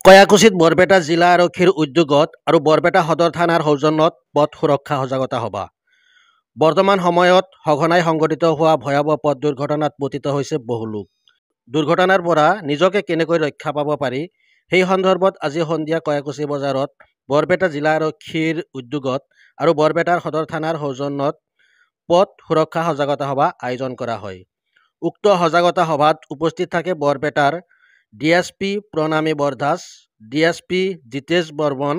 কয়াকুছিত বৰপেটা জিলা আৰক্ষীৰ উদ্যোগত আৰু বৰপেটা সদৰ থানাৰ সৌজন্যত পথ সুৰক্ষা সজাগতা সভা। বৰ্তমান সময়ত সঘনাই সংঘটিত হোৱা ভয়াৱহ পথ দুৰ্ঘটনাত পতিত হৈছে বহু লোক। দুৰ্ঘটনাৰ পৰা নিজকে কেনেকৈ ৰক্ষা পাব পাৰি সেই সন্দৰ্ভত আজি সন্ধিয়া কয়াকুছি বজাৰত বৰপেটা জিলা আৰক্ষীৰ উদ্যোগত আৰু বৰপেটাৰ সদৰ থানাৰ সৌজন্যত পথ সুৰক্ষা সজাগতা সভা আয়োজন কৰা হয়। উক্ত সজাগতা সভাত উপস্থিত থাকে বৰপেটাৰ ডিএছপি প্ৰণামী বৰদাস, ডিএছপি জিতেশ বৰ্মন,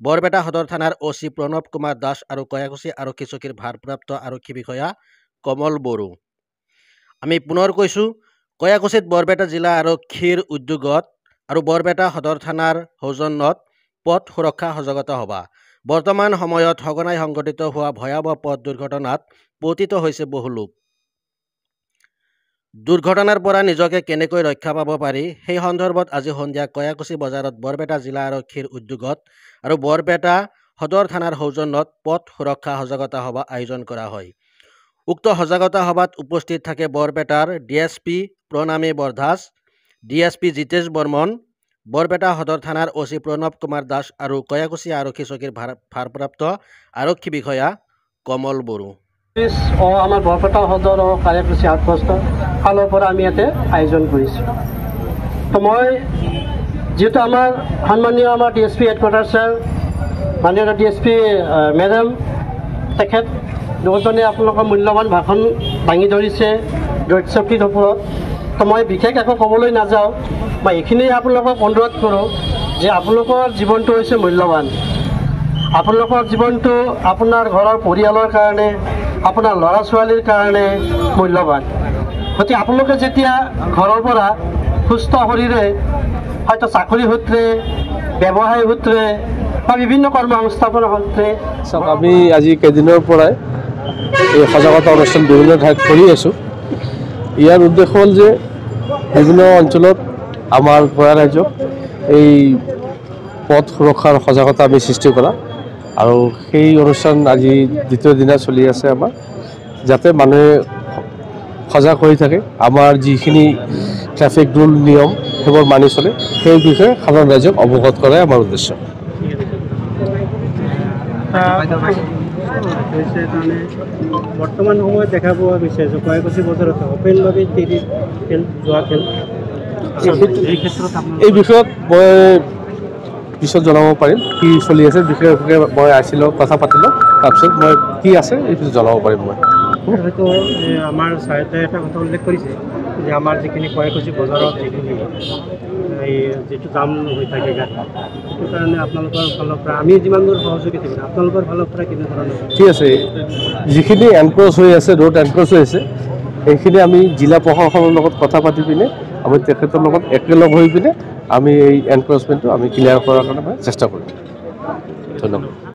বৰপেটা সদৰ থানাৰ অচি প্ৰণৱ কুমাৰ দাস আৰু কয়াকুছি আৰক্ষী চকীৰ ভাৰপ্ৰাপ্ত আৰক্ষী বিষয়া কমল বড়ো। আমি পুনৰ কৈছোঁ, কয়াকুছিত বৰপেটা জিলা আৰক্ষীৰ উদ্যোগত আৰু বৰপেটা সদৰ থানাৰ সৌজন্যত পথ সুৰক্ষা সজাগতা সভা। বৰ্তমান সময়ত সঘনাই সংঘটিত হোৱা ভয়াৱহ পথ দুৰ্ঘটনাত পতিত হৈছে বহু লোক। দুৰ্ঘটনাৰ পৰা নিজকে কেনেকৈ ৰক্ষা পাব পাৰি সেই সন্দৰ্ভত আজি সন্ধিয়া কয়াকুছি বজাৰত বৰপেটা জিলা আৰক্ষীৰ উদ্যোগত আৰু বৰপেটা সদৰ থানাৰ সৌজন্যত পথ সুৰক্ষা সজাগতা সভা আয়োজন কৰা হয়। উক্ত সজাগতা সভাত উপস্থিত থাকে বৰপেটাৰ ডিএছপি প্ৰণামী বৰদাস, ডিএছপি জিতেশ বৰ্মন, বৰপেটা সদৰ থানাৰ অচি প্ৰণৱ কুমাৰ দাস আৰু কয়াকুছি আৰক্ষী চকীৰ ভাৰপ্ৰাপ্ত আৰক্ষী বিষয়া কমল বড়ো। আমাৰ বৰপেটা সদৰ আৰু কয়াকুছি আউটপোষ্ট ফালৰ পৰা আমি ইয়াতে আয়োজন কৰিছোঁ। তো মই যিহেতু আমাৰ সন্মানীয় আমাৰ ডিএছপি হেডকোৱাৰ্টাৰ ছাৰ, মাননীয় ডিএছপি মেডাম, তেখেত দুজনে আপোনালোকৰ মূল্যৱান ভাষণ দাঙি ধৰিছে ৰোড ছেফটিৰ ওপৰত। তো মই বিশেষ একো ক'বলৈ নাযাওঁ, মই এইখিনিয়ে আপোনালোকক অনুৰোধ কৰোঁ যে আপোনালোকৰ জীৱনটো হৈছে মূল্যৱান। আপোনালোকৰ জীৱনটো আপোনাৰ ঘৰৰ পৰিয়ালৰ কাৰণে, আপোনাৰ ল'ৰা ছোৱালীৰ কাৰণে মূল্যৱান। গতিকে আপোনালোকে যেতিয়া ঘৰৰ পৰা সুস্থ শৰীৰে হয়তো চাকৰি সূত্ৰে, ব্যৱসায় সূত্ৰে বা বিভিন্ন কৰ্ম সংস্থাপনৰ সূত্ৰে আমি আজি কেইদিনৰ পৰাই এই সজাগতা অনুষ্ঠান বিভিন্ন ঠাইত কৰি আছোঁ। ইয়াৰ উদ্দেশ্য হ'ল যে বিভিন্ন অঞ্চলত আমাৰ গঞা ৰাইজক এই পথ সুৰক্ষাৰ সজাগতা আমি সৃষ্টি কৰা, আৰু সেই অনুষ্ঠান আজি দ্বিতীয় দিনা চলি আছে আমাৰ, যাতে মানুহে সজাগ হৈ থাকে, আমাৰ যিখিনি ট্ৰেফিক ৰুল নিয়ম সেইবোৰ মানি চলে, সেই বিষয়ে সাধাৰণ ৰাইজক অৱগত কৰাই আমাৰ উদ্দেশ্য। বৰ্তমান সময়ত দেখা পোৱা গৈছে যে কয়াকুছি বজাৰত অপেনভাৱে যোৱা খেল, এই বিষয়ত মই পিছত জনাব পাৰিম কি চলি আছে। বিষয়ে মই আহিছিলোঁ, কথা পাতিলোঁ, তাৰপিছত মই কি আছে এই পিছত জনাব পাৰিম। মই হয়তো আমাৰ ছাৰে এটা কথা উল্লেখ কৰিছে যে আমাৰ যিখিনি কয়াকুছি বজাৰত যিখিনি এই যিটো জাম হৈ থাকে গাড়ী, সেইটো কাৰণে আপোনালোকৰ ফালৰ পৰা আমি যিমান দূৰ সহযোগিতা কৰিম, আপোনালোকৰ ফালৰ পৰা কেনেধৰণৰ? ঠিক আছে, যিখিনি এনক্ৰচ হৈ আছে, ৰোড এনক্ৰচ হৈ আছে, সেইখিনি আমি জিলা প্ৰশাসনৰ লগত কথা পাতি পিনে আমি তেখেতৰ লগত একেলগ হৈ পিনে আমি এই এনক্ৰচমেণ্টটো আমি ক্লিয়াৰ কৰাৰ কাৰণে চেষ্টা কৰিম। ধন্যবাদ।